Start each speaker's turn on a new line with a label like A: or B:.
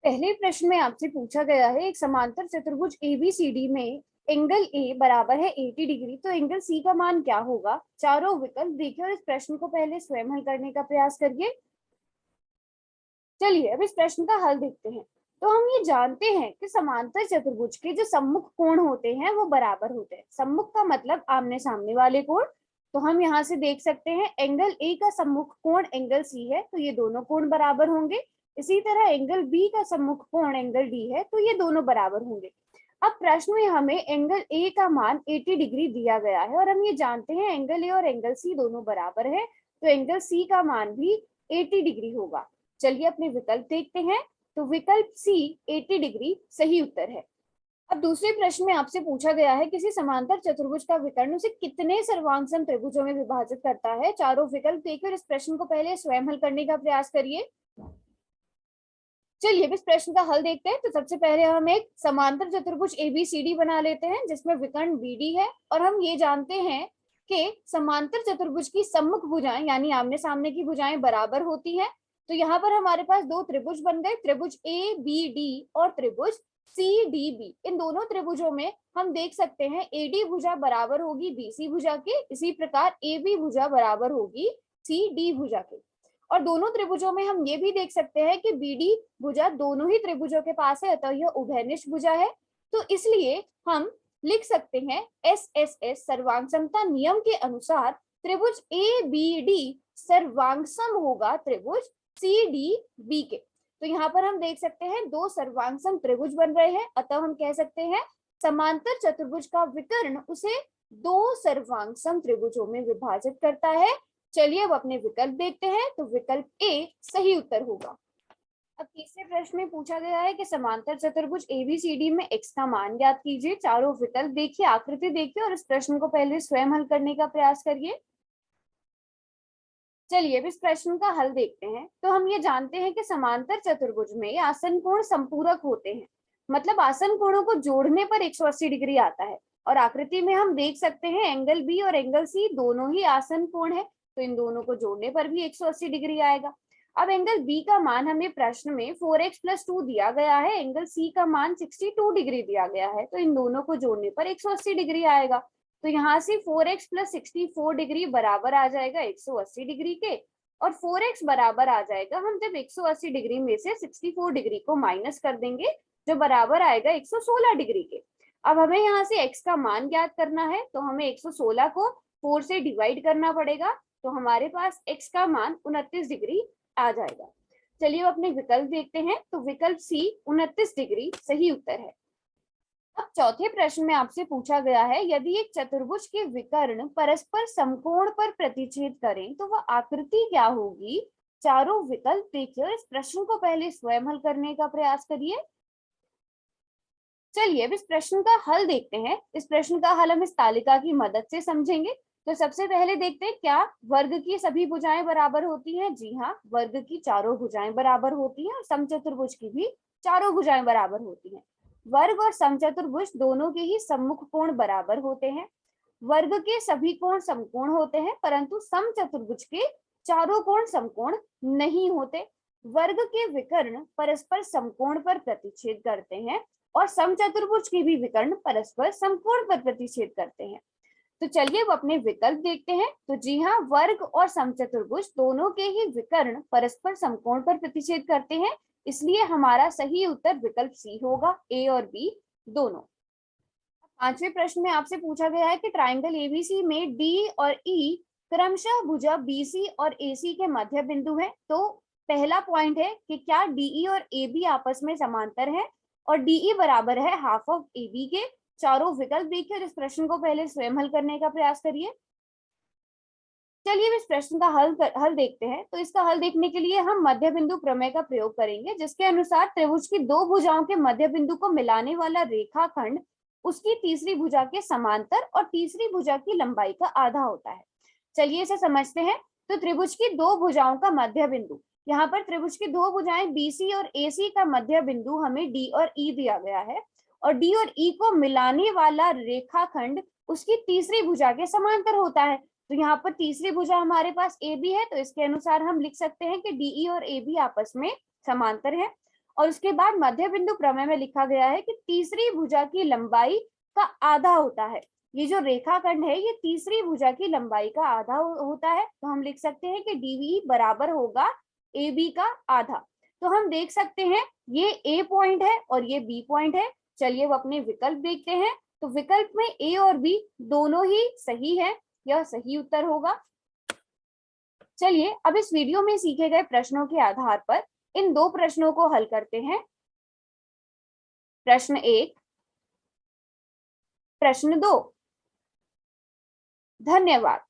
A: पहले प्रश्न में आपसे पूछा गया है एक समांतर चतुर्भुज एबीसीडी में एंगल ए बराबर है 80 डिग्री, तो एंगल सी का मान क्या होगा। चारों विकल्प देखिए और इस प्रश्न को पहले स्वयं हल करने का प्रयास करिए। चलिए अब इस प्रश्न का हल देखते हैं। तो हम ये जानते हैं कि समांतर चतुर्भुज के जो सम्मुख कोण होते हैं वो बराबर होते हैं। सम्मुख का मतलब आमने सामने वाले कोण। तो हम यहाँ से देख सकते हैं एंगल ए का सम्मुख कोण एंगल सी है, तो ये दोनों कोण बराबर होंगे। इसी तरह एंगल बी का सम्मुख कोण एंगल डी है, तो ये दोनों बराबर होंगे। अब प्रश्न में हमें एंगल ए का मान 80 डिग्री दिया गया है और हम ये जानते हैं एंगल ए और एंगल सी दोनों बराबर है, तो एंगल सी का मान भी 80 डिग्री होगा। चलिए अपने विकल्प देखते हैं। तो विकल्प सी 80 डिग्री सही उत्तर है। अब दूसरे प्रश्न में आपसे पूछा गया है किसी समांतर चतुर्भुज का विकर्ण उसे कितने सर्वांग त्रिभुजों में विभाजित करता है। चारों विकल्प देखकर इस प्रश्न को पहले स्वयं हल करने का प्रयास करिए। चलिए इस प्रश्न का हल देखते हैं। तो सबसे पहले हम एक समांतर चतुर्भुज एबीसीडी बना लेते हैं जिसमें विकर्ण बीडी है और हम ये जानते हैं कि समांतर चतुर्भुज की सम्मुख भुजाएं यानी आमने सामने की भुजाएं बराबर होती हैं। तो यहाँ पर हमारे पास दो त्रिभुज बन गए, त्रिभुज ए बी डी और त्रिभुज सी डी बी। इन दोनों त्रिभुजों में हम देख सकते हैं एडी भुजा बराबर होगी बीसी भुजा के, इसी प्रकार ए बी भुजा बराबर होगी सी डी भुजा के। और दोनों त्रिभुजों में हम ये भी देख सकते हैं कि बीडी भुजा दोनों ही त्रिभुजों के पास है, अतः यह उभयनिष्ठ भुजा है। तो इसलिए हम लिख सकते हैं एस एस एस सर्वांग समता नियम के अनुसार त्रिभुज ए बी डी सर्वांग सम होगा त्रिभुज सी डी बी के। तो यहाँ पर हम देख सकते हैं दो सर्वांग सम त्रिभुज बन रहे हैं, अतः हम कह सकते हैं समांतर चतुर्भुज का विकर्ण उसे दो सर्वांग सम त्रिभुजों में विभाजित करता है। चलिए अब अपने विकल्प देखते हैं। तो विकल्प ए सही उत्तर होगा। अब तीसरे प्रश्न में पूछा गया है कि समांतर चतुर्भुज एबीसीडी में x का मान ज्ञात कीजिए। चारों विकल्प देखिए, आकृति देखिए और इस प्रश्न को पहले स्वयं हल करने का प्रयास करिए। चलिए अब इस प्रश्न का हल देखते हैं। तो हम ये जानते हैं कि समांतर चतुर्भुज में आसन कोण संपूरक होते हैं, मतलब आसन कोणों को जोड़ने पर 180 डिग्री आता है। और आकृति में हम देख सकते हैं एंगल बी और एंगल सी दोनों ही आसन कोण है, तो इन दोनों को जोड़ने पर भी 180 डिग्री आएगा। अब एंगल बी का मान हमें प्रश्न में 4x + 2 दिया गया है, एंगल सी का मान 62 डिग्री दिया गया है, तो इन दोनों को जोड़ने पर 180 डिग्री आएगा। तो यहाँ से 4x + 64 डिग्री बराबर आ जाएगा 180 डिग्री के, और 4x बराबर आ जाएगा, हम जब 180 डिग्री में से 64 डिग्री को माइनस कर देंगे जो बराबर आएगा 116 डिग्री के। अब हमें यहाँ से x का मान ज्ञात करना है, तो हमें 116 को 4 से डिवाइड करना पड़ेगा, तो हमारे पास x का मान 29 डिग्री आ जाएगा। चलिए अपने विकल्प देखते हैं। तो विकल्प सी 29 डिग्री सही उत्तर है। अब चौथे प्रश्न में आपसे पूछा गया है यदि एक चतुर्भुज के विकर्ण परस्पर समकोण पर प्रतिच्छेद करें तो वह आकृति क्या होगी। चारों विकल्प देखिए, इस प्रश्न को पहले स्वयं हल करने का प्रयास करिए। चलिए अब इस प्रश्न का हल देखते हैं। इस प्रश्न का हल हम इस तालिका की मदद से समझेंगे। तो सबसे पहले देखते हैं क्या वर्ग की सभी भुजाएं बराबर होती हैं। जी हाँ, वर्ग की चारों भुजाएं बराबर होती हैं और समचतुर्भुज की भी चारों भुजाएं बराबर होती हैं। वर्ग और समचतुर्भुज दोनों के ही सम्मुख कोण बराबर होते हैं। वर्ग के सभी कोण समकोण होते हैं, परंतु समचतुर्भुज के चारों कोण समकोण नहीं होते। वर्ग के विकर्ण परस्पर समकोण पर प्रतिच्छेद करते हैं और समचतुर्भुज के भी विकर्ण परस्पर समकोण पर प्रतिच्छेद करते हैं। तो चलिए अब अपने विकल्प देखते हैं। तो जी हाँ, वर्ग और समचतुर्भुज दोनों के ही विकर्ण परस्पर समकोण पर प्रतिच्छेद करते हैं, इसलिए हमारा सही उत्तर विकल्प सी होगा, ए और बी दोनों। पांचवें प्रश्न में आपसे पूछा गया है कि ट्राइंगल एबीसी में डी और ई क्रमशः भुजा बीसी और एसी के मध्य बिंदु है। तो पहला पॉइंट है कि क्या डीई और एबी आपस में समांतर है, और डीई बराबर है हाफ ऑफ एबी के। चारों विकल्प देखिए और इस प्रश्न को पहले स्वयं हल करने का प्रयास करिए। चलिए इस प्रश्न का हल देखते हैं। तो इसका हल देखने के लिए हम मध्य बिंदु प्रमेय का प्रयोग करेंगे, जिसके अनुसार त्रिभुज की दो भुजाओं के मध्य बिंदु को मिलाने वाला रेखाखंड उसकी तीसरी भुजा के समांतर और तीसरी भुजा की लंबाई का आधा होता है। चलिए इसे समझते हैं। तो त्रिभुज की दो भुजाओं का मध्य बिंदु, यहाँ पर त्रिभुज की दो भुजाएं बीसी और एसी का मध्य बिंदु हमें डी और ई दिया गया है, और डी और ई को मिलाने वाला रेखाखंड उसकी तीसरी भुजा के समांतर होता है। तो यहाँ पर तीसरी भुजा हमारे पास ए बी है, तो इसके अनुसार हम लिख सकते हैं कि डीई और ए बी आपस में समांतर है। और उसके बाद मध्य बिंदु प्रमेय में लिखा गया है कि तीसरी भुजा की लंबाई का आधा होता है। ये जो रेखाखंड है ये तीसरी भुजा की लंबाई का आधा होता है, तो हम लिख सकते हैं कि डीवी बराबर होगा ए बी का आधा। तो हम देख सकते हैं ये ए पॉइंट है और ये बी पॉइंट है। चलिए वो अपने विकल्प देखते हैं। तो विकल्प में ए और बी दोनों ही सही है, यह सही उत्तर होगा। चलिए अब इस वीडियो में सीखे गए प्रश्नों के आधार पर इन दो प्रश्नों को हल करते हैं। प्रश्न 1, प्रश्न 2। धन्यवाद।